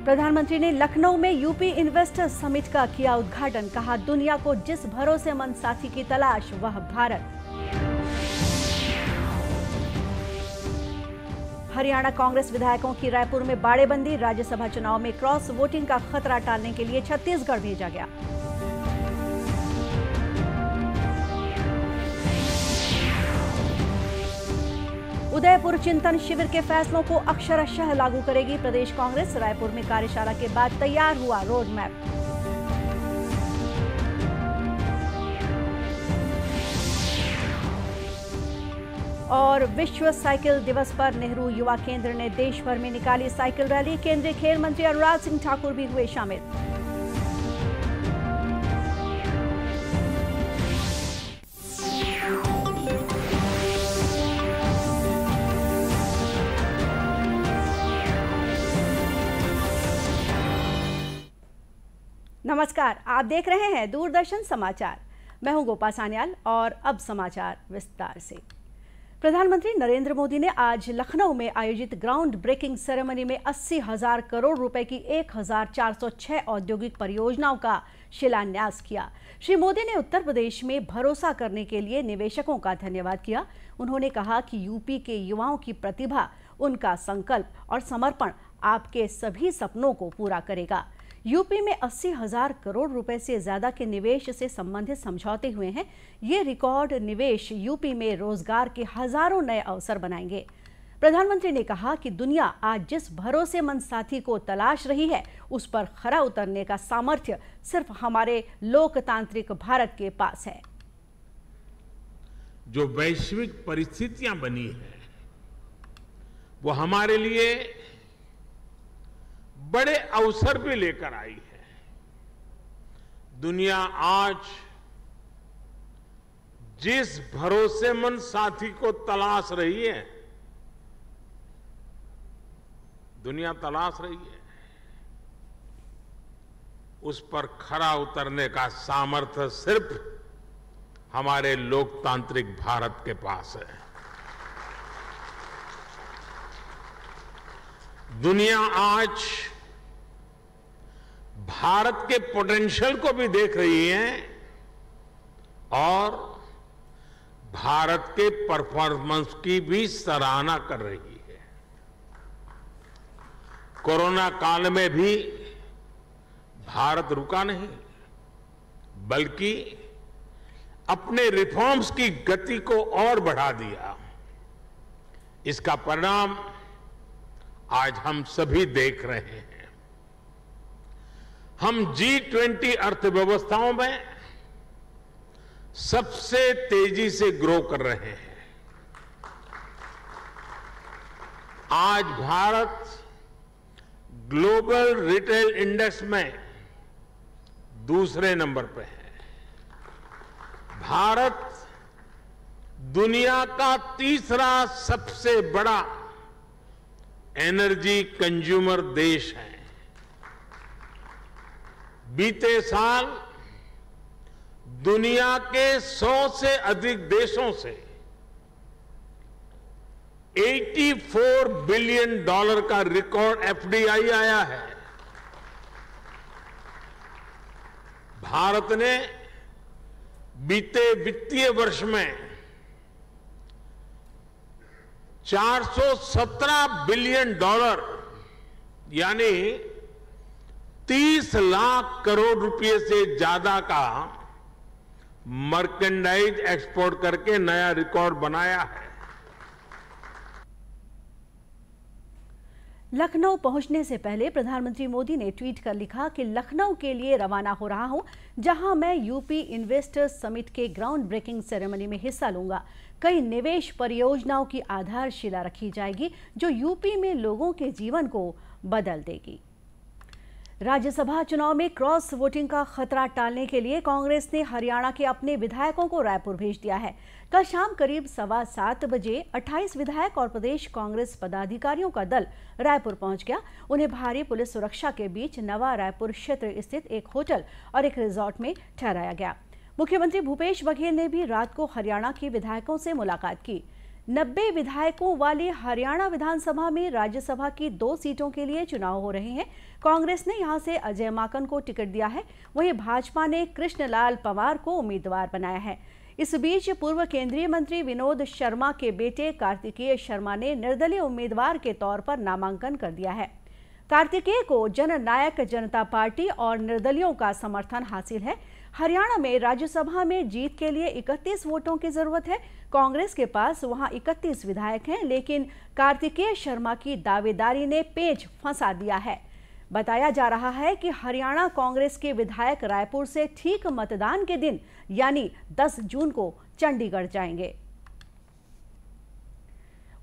प्रधानमंत्री ने लखनऊ में यूपी इन्वेस्टर्स समिट का किया उद्घाटन। कहा, दुनिया को जिस भरोसेमंद साथी की तलाश वह भारत। हरियाणा कांग्रेस विधायकों की रायपुर में बाड़ेबंदी। राज्यसभा चुनाव में क्रॉस वोटिंग का खतरा टालने के लिए छत्तीसगढ़ भेजा गया। उदयपुर चिंतन शिविर के फैसलों को अक्षरशः लागू करेगी प्रदेश कांग्रेस। रायपुर में कार्यशाला के बाद तैयार हुआ रोड मैप। और विश्व साइकिल दिवस पर नेहरू युवा केंद्र ने देश भर में निकाली साइकिल रैली। केंद्रीय खेल मंत्री अनुराग सिंह ठाकुर भी हुए शामिल। नमस्कार, आप देख रहे हैं दूरदर्शन समाचार। मैं हूं गोपा सान्याल और अब समाचार विस्तार से। प्रधानमंत्री नरेंद्र मोदी ने आज लखनऊ में आयोजित ग्राउंड ब्रेकिंग सेरेमनी में 80,000 करोड़ रुपए की 1,406 औद्योगिक परियोजनाओं का शिलान्यास किया। श्री मोदी ने उत्तर प्रदेश में भरोसा करने के लिए निवेशकों का धन्यवाद किया। उन्होंने कहा कि यूपी के युवाओं की प्रतिभा, उनका संकल्प और समर्पण आपके सभी सपनों को पूरा करेगा। यूपी में 80,000 करोड़ रुपए से ज्यादा के निवेश से संबंधित समझौते हुए हैं। ये रिकॉर्ड निवेश यूपी में रोजगार के हजारों नए अवसर बनाएंगे। प्रधानमंत्री ने कहा कि दुनिया आज जिस भरोसेमंद साथी को तलाश रही है, उस पर खरा उतरने का सामर्थ्य सिर्फ हमारे लोकतांत्रिक भारत के पास है। जो वैश्विक परिस्थितियां बनी है, वो हमारे लिए बड़े अवसर भी लेकर आई है। दुनिया आज जिस भरोसेमंद साथी को तलाश रही है, दुनिया तलाश रही है, उस पर खरा उतरने का सामर्थ्य सिर्फ हमारे लोकतांत्रिक भारत के पास है। दुनिया आज भारत के पोटेंशियल को भी देख रही है और भारत के परफॉर्मेंस की भी सराहना कर रही है। कोरोना काल में भी भारत रुका नहीं, बल्कि अपने रिफॉर्म्स की गति को और बढ़ा दिया। इसका परिणाम आज हम सभी देख रहे हैं। हम G20 अर्थव्यवस्थाओं में सबसे तेजी से ग्रो कर रहे हैं। आज भारत ग्लोबल रिटेल इंडेक्स में दूसरे नंबर पर है। भारत दुनिया का तीसरा सबसे बड़ा एनर्जी कंज्यूमर देश है। बीते साल दुनिया के 100 से अधिक देशों से $84 बिलियन का रिकॉर्ड FDI आया है। भारत ने बीते वित्तीय वर्ष में $417 बिलियन यानी 30 लाख करोड़ रुपए से ज्यादा का मर्केंडाइज एक्सपोर्ट करके नया रिकॉर्ड बनाया है। लखनऊ पहुंचने से पहले प्रधानमंत्री मोदी ने ट्वीट कर लिखा कि लखनऊ के लिए रवाना हो रहा हूं, जहां मैं यूपी इन्वेस्टर्स समिट के ग्राउंड ब्रेकिंग सेरेमनी में हिस्सा लूंगा। कई निवेश परियोजनाओं की आधारशिला रखी जाएगी, जो यूपी में लोगों के जीवन को बदल देगी। राज्यसभा चुनाव में क्रॉस वोटिंग का खतरा टालने के लिए कांग्रेस ने हरियाणा के अपने विधायकों को रायपुर भेज दिया है। कल शाम करीब 7:15 बजे 28 विधायक और प्रदेश कांग्रेस पदाधिकारियों का दल रायपुर पहुंच गया। उन्हें भारी पुलिस सुरक्षा के बीच नवा रायपुर क्षेत्र स्थित एक होटल और एक रिजॉर्ट में ठहराया गया। मुख्यमंत्री भूपेश बघेल ने भी रात को हरियाणा के विधायकों से मुलाकात की। 90 विधायकों वाली हरियाणा विधानसभा में राज्यसभा की 2 सीटों के लिए चुनाव हो रहे हैं। कांग्रेस ने यहां से अजय माकन को टिकट दिया है, वहीं भाजपा ने कृष्णलाल पंवार को उम्मीदवार बनाया है। इस बीच पूर्व केंद्रीय मंत्री विनोद शर्मा के बेटे कार्तिकेय शर्मा ने निर्दलीय उम्मीदवार के तौर पर नामांकन कर दिया है। कार्तिकेय को जननायक जनता पार्टी और निर्दलियों का समर्थन हासिल है। हरियाणा में राज्यसभा में जीत के लिए 31 वोटों की जरूरत है। कांग्रेस के पास वहां 31 विधायक हैं, लेकिन कार्तिकेय शर्मा की दावेदारी ने पेंच फंसा दिया है। बताया जा रहा है कि हरियाणा कांग्रेस के विधायक रायपुर से ठीक मतदान के दिन यानी 10 जून को चंडीगढ़ जाएंगे।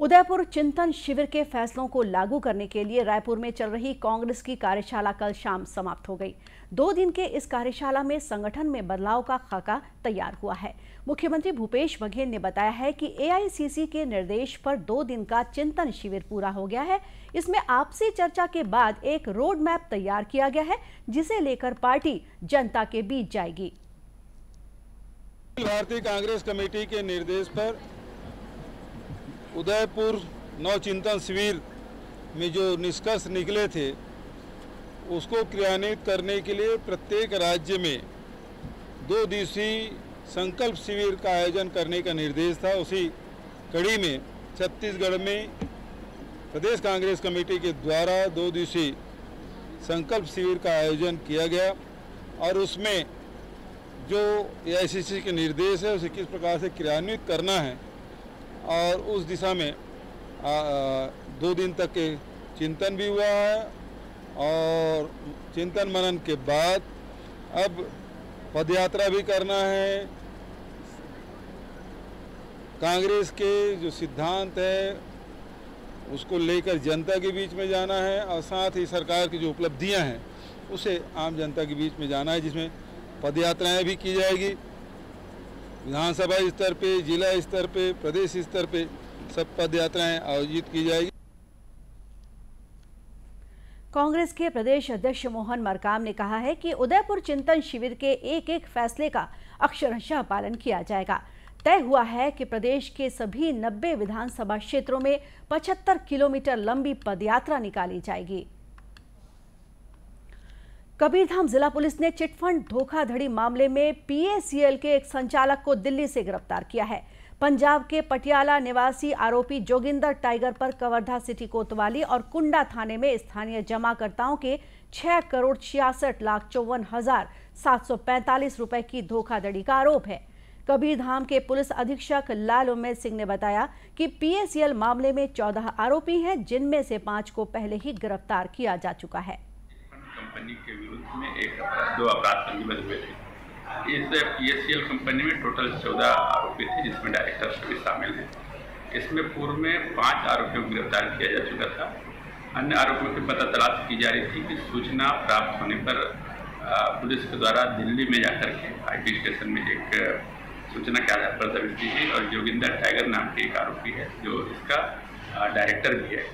उदयपुर चिंतन शिविर के फैसलों को लागू करने के लिए रायपुर में चल रही कांग्रेस की कार्यशाला कल शाम समाप्त हो गई। 2 दिन के इस कार्यशाला में संगठन में बदलाव का खाका तैयार हुआ है। मुख्यमंत्री भूपेश बघेल ने बताया है कि एआईसीसी के निर्देश पर 2 दिन का चिंतन शिविर पूरा हो गया है। इसमें आपसी चर्चा के बाद एक रोड मैप तैयार किया गया है, जिसे लेकर पार्टी जनता के बीच जाएगी। भारतीय कांग्रेस कमेटी के निर्देश पर उदयपुर नव चिंतन शिविर में जो निष्कर्ष निकले थे उसको क्रियान्वित करने के लिए प्रत्येक राज्य में 2 दिवसीय संकल्प शिविर का आयोजन करने का निर्देश था। उसी कड़ी में छत्तीसगढ़ में प्रदेश कांग्रेस कमेटी के द्वारा 2 दिवसीय संकल्प शिविर का आयोजन किया गया और उसमें जो एआईसीसी के निर्देश है उसे किस प्रकार से क्रियान्वित करना है और उस दिशा में 2 दिन तक के चिंतन भी हुआ है और चिंतन मनन के बाद अब पदयात्रा भी करना है। कांग्रेस के जो सिद्धांत है उसको लेकर जनता के बीच में जाना है और साथ ही सरकार की जो उपलब्धियां हैं उसे आम जनता के बीच में जाना है, जिसमें पदयात्राएं भी की जाएगी। विधानसभा स्तर पे, जिला स्तर पे, प्रदेश स्तर पे सब पदयात्राएं आयोजित की जाएगी। कांग्रेस के प्रदेश अध्यक्ष मोहन मरकाम ने कहा है कि उदयपुर चिंतन शिविर के एक फैसले का अक्षरशः पालन किया जाएगा। तय हुआ है कि प्रदेश के सभी 90 विधानसभा क्षेत्रों में 75 किलोमीटर लंबी पदयात्रा निकाली जाएगी। कबीरधाम जिला पुलिस ने चिटफंड धोखाधड़ी मामले में पीएसीएल के एक संचालक को दिल्ली से गिरफ्तार किया है। पंजाब के पटियाला निवासी आरोपी जोगिंदर टाइगर पर कवर्धा सिटी कोतवाली और कुंडा थाने में स्थानीय जमाकर्ताओं के 6,66,54,745 रुपए की धोखाधड़ी का आरोप है। कबीरधाम के पुलिस अधीक्षक लाल उमेद सिंह ने बताया कि पीएसीएल मामले में 14 आरोपी हैं, जिनमें से 5 को पहले ही गिरफ्तार किया जा चुका है। कंपनी के विरुद्ध में 2 अपराध पंजीबद्ध हुए थे। इस पीएसीएल कंपनी में टोटल 14 आरोपी थे, जिसमें डायरेक्टर भी शामिल हैं। इसमें पूर्व में 5 आरोपियों को गिरफ्तार किया जा चुका था। अन्य आरोपियों की पता तलाश की जा रही थी कि सूचना प्राप्त होने पर पुलिस के द्वारा दिल्ली में जाकर के आईटी स्टेशन में एक सूचना के आधार पर दबिश दी गई और जोगिंदर टाइगर नाम के एक आरोपी है जो इसका डायरेक्टर भी है।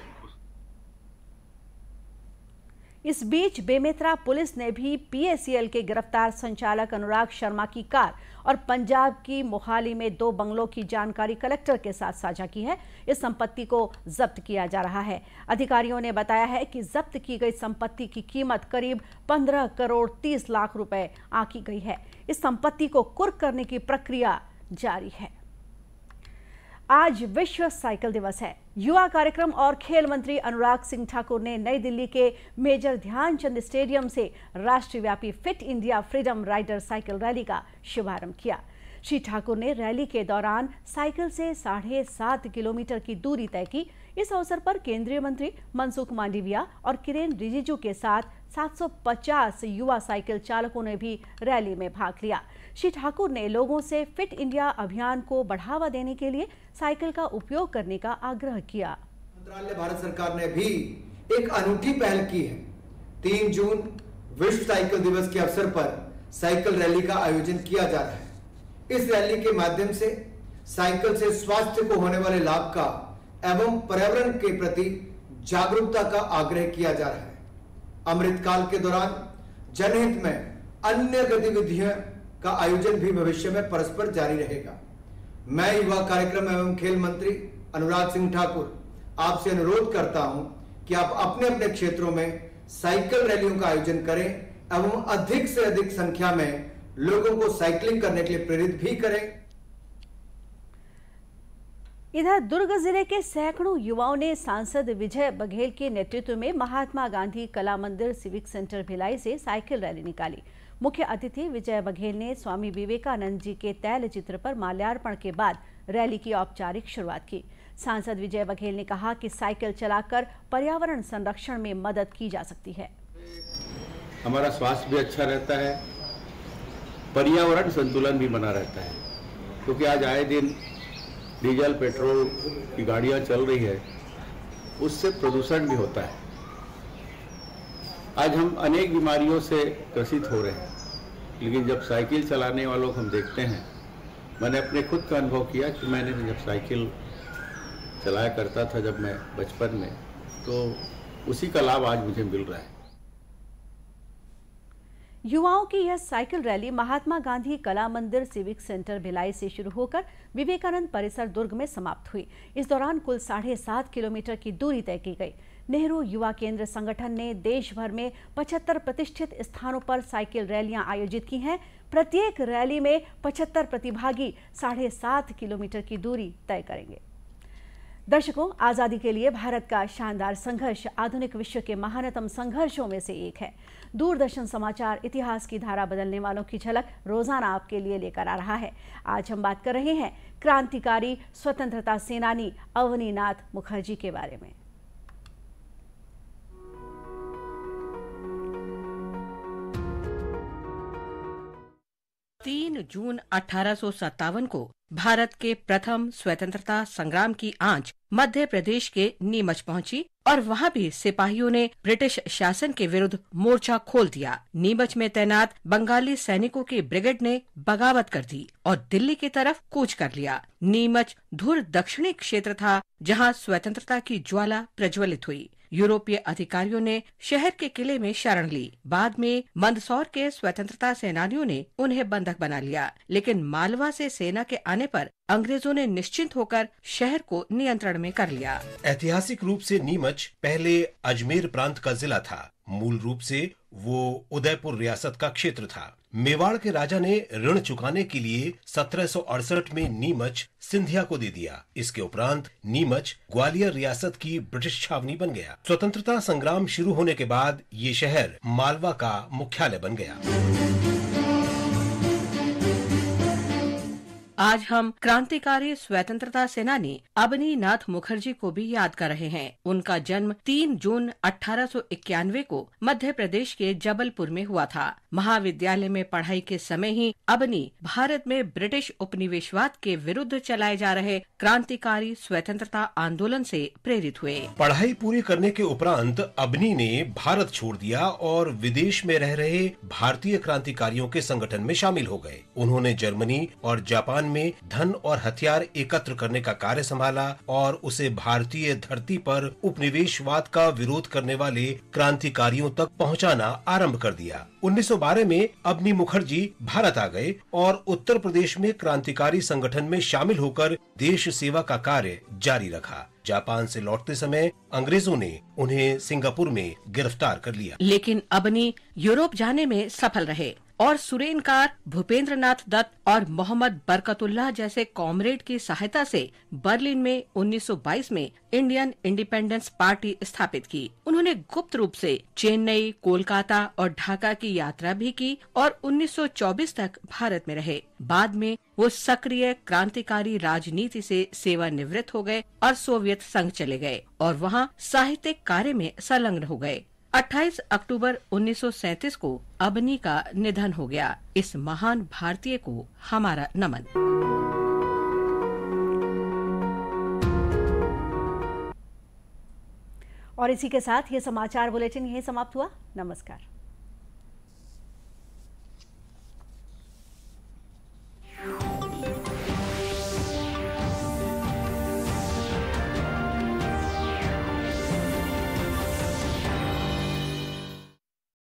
इस बीच बेमेतरा पुलिस ने भी पीएसीएल के गिरफ्तार संचालक अनुराग शर्मा की कार और पंजाब की मोहाली में 2 बंगलों की जानकारी कलेक्टर के साथ साझा की है। इस संपत्ति को जब्त किया जा रहा है। अधिकारियों ने बताया है कि जब्त की गई संपत्ति की कीमत करीब 15 करोड़ 30 लाख रुपए आंकी गई है। इस संपत्ति को कुर्क करने की प्रक्रिया जारी है। आज विश्व साइकिल दिवस है। युवा कार्यक्रम और खेल मंत्री अनुराग सिंह ठाकुर ने नई दिल्ली के मेजर ध्यानचंद स्टेडियम से राष्ट्रव्यापी fit India freedom rider cycle rally का शुभारंभ किया। श्री ठाकुर ने रैली के दौरान साइकिल से 7.5 किलोमीटर की दूरी तय की। इस अवसर पर केंद्रीय मंत्री मनसुख मांडविया और किरेन रिजिजू के साथ 750 युवा साइकिल चालकों ने भी रैली में भाग लिया। श्री ठाकुर ने लोगों से फिट इंडिया अभियान को बढ़ावा देने के लिए साइकिल का उपयोग करने का आग्रह किया। मंत्रालय भारत सरकार ने भी एक अनूठी पहल की है। 3 जून विश्व साइकिल दिवस के अवसर पर साइकिल रैली का आयोजन किया जा रहा है। इस रैली के माध्यम से साइकिल से स्वास्थ्य को होने वाले लाभ का एवं पर्यावरण के प्रति जागरूकता का आग्रह किया जा रहा है। अमृतकाल के दौरान जनहित में अन्य गतिविधियों का आयोजन भी भविष्य में परस्पर जारी रहेगा। मैं युवा कार्यक्रम एवं खेल मंत्री अनुराग सिंह ठाकुर आपसे अनुरोध करता हूं कि आप अपने अपने क्षेत्रों में साइकिल रैलियों का आयोजन करें एवं अधिक से अधिक संख्या में लोगों को साइकिलिंग करने के लिए प्रेरित भी करें। इधर दुर्ग जिले के सैकड़ों युवाओं ने सांसद विजय बघेल के नेतृत्व में महात्मा गांधी कला मंदिर सिविक सेंटर भिलाई से साइकिल रैली निकाली। मुख्य अतिथि विजय बघेल ने स्वामी विवेकानंद जी के तैल चित्र पर माल्यार्पण के बाद रैली की औपचारिक शुरुआत की। सांसद विजय बघेल ने कहा कि साइकिल चलाकर पर्यावरण संरक्षण में मदद की जा सकती है। हमारा स्वास्थ्य भी अच्छा रहता है, पर्यावरण संतुलन भी बना रहता है, क्योंकि आज आए दिन डीजल पेट्रोल की गाड़ियां चल रही है, उससे प्रदूषण भी होता है। आज हम अनेक बीमारियों से ग्रसित हो रहे हैं, लेकिन जब साइकिल चलाने वालों को हम देखते हैं, मैंने अपने खुद का अनुभव किया कि मैंने जब साइकिल चलाया करता था जब मैं बचपन में, तो उसी का लाभ आज मुझे मिल रहा है। युवाओं की यह साइकिल रैली महात्मा गांधी कला मंदिर सिविक सेंटर भिलाई से शुरू होकर विवेकानंद परिसर दुर्ग में समाप्त हुई। इस दौरान कुल 7.5 किलोमीटर की दूरी तय की गई। नेहरू युवा केंद्र संगठन ने देश भर में 75 प्रतिष्ठित स्थानों पर साइकिल रैलियां आयोजित की हैं। प्रत्येक रैली में 75 प्रतिभागी 7.5 किलोमीटर की दूरी तय करेंगे। दर्शकों, आजादी के लिए भारत का शानदार संघर्ष आधुनिक विश्व के महानतम संघर्षों में से एक है। दूरदर्शन समाचार इतिहास की धारा बदलने वालों की झलक रोजाना आपके लिए लेकर आ रहा है। आज हम बात कर रहे हैं क्रांतिकारी स्वतंत्रता सेनानी अवनीनाथ मुखर्जी के बारे में। 3 जून 1857 को भारत के प्रथम स्वतंत्रता संग्राम की आंच मध्य प्रदेश के नीमच पहुंची और वहां भी सिपाहियों ने ब्रिटिश शासन के विरुद्ध मोर्चा खोल दिया। नीमच में तैनात बंगाली सैनिकों की ब्रिगेड ने बगावत कर दी और दिल्ली की तरफ कूच कर लिया। नीमच धुर दक्षिणी क्षेत्र था जहां स्वतंत्रता की ज्वाला प्रज्वलित हुई। यूरोपीय अधिकारियों ने शहर के किले में शरण ली। बाद में मंदसौर के स्वतंत्रता सेनानियों ने उन्हें बंधक बना लिया, लेकिन मालवा से सेना के आने पर अंग्रेजों ने निश्चिंत होकर शहर को नियंत्रण में कर लिया। ऐतिहासिक रूप से नीमच पहले अजमेर प्रांत का जिला था। मूल रूप से वो उदयपुर रियासत का क्षेत्र था। मेवाड़ के राजा ने ऋण चुकाने के लिए 1768 में नीमच सिंधिया को दे दिया। इसके उपरांत नीमच ग्वालियर रियासत की ब्रिटिश छावनी बन गया। स्वतंत्रता संग्राम शुरू होने के बाद ये शहर मालवा का मुख्यालय बन गया। आज हम क्रांतिकारी स्वतंत्रता सेनानी अवनीनाथ मुखर्जी को भी याद कर रहे हैं। उनका जन्म 3 जून 1891 को मध्य प्रदेश के जबलपुर में हुआ था। महाविद्यालय में पढ़ाई के समय ही अवनी भारत में ब्रिटिश उपनिवेशवाद के विरुद्ध चलाए जा रहे क्रांतिकारी स्वतंत्रता आंदोलन से प्रेरित हुए। पढ़ाई पूरी करने के उपरांत अवनी ने भारत छोड़ दिया और विदेश में रह रहे भारतीय क्रांतिकारियों के संगठन में शामिल हो गए। उन्होंने जर्मनी और जापान में धन और हथियार एकत्र करने का कार्य संभाला और उसे भारतीय धरती पर उपनिवेशवाद का विरोध करने वाले क्रांतिकारियों तक पहुंचाना आरंभ कर दिया। 1912 में अवनी मुखर्जी भारत आ गए और उत्तर प्रदेश में क्रांतिकारी संगठन में शामिल होकर देश सेवा का कार्य जारी रखा। जापान से लौटते समय अंग्रेजों ने उन्हें सिंगापुर में गिरफ्तार कर लिया, लेकिन अवनी यूरोप जाने में सफल रहे और सुरेनकार, भूपेंद्र नाथ दत्त और मोहम्मद बरकतुल्लाह जैसे कॉमरेड की सहायता से बर्लिन में 1922 में इंडियन इंडिपेंडेंस पार्टी स्थापित की। उन्होंने गुप्त रूप से चेन्नई, कोलकाता और ढाका की यात्रा भी की और 1924 तक भारत में रहे। बाद में वो सक्रिय क्रांतिकारी राजनीति से सेवानिवृत्त हो गए और सोवियत संघ चले गए और वहाँ साहित्यिक कार्य में संलग्न हो गए। 28 अक्टूबर 1937 को अवनी का निधन हो गया। इस महान भारतीय को हमारा नमन। और इसी के साथ ये समाचार बुलेटिन यहीं समाप्त हुआ। नमस्कार।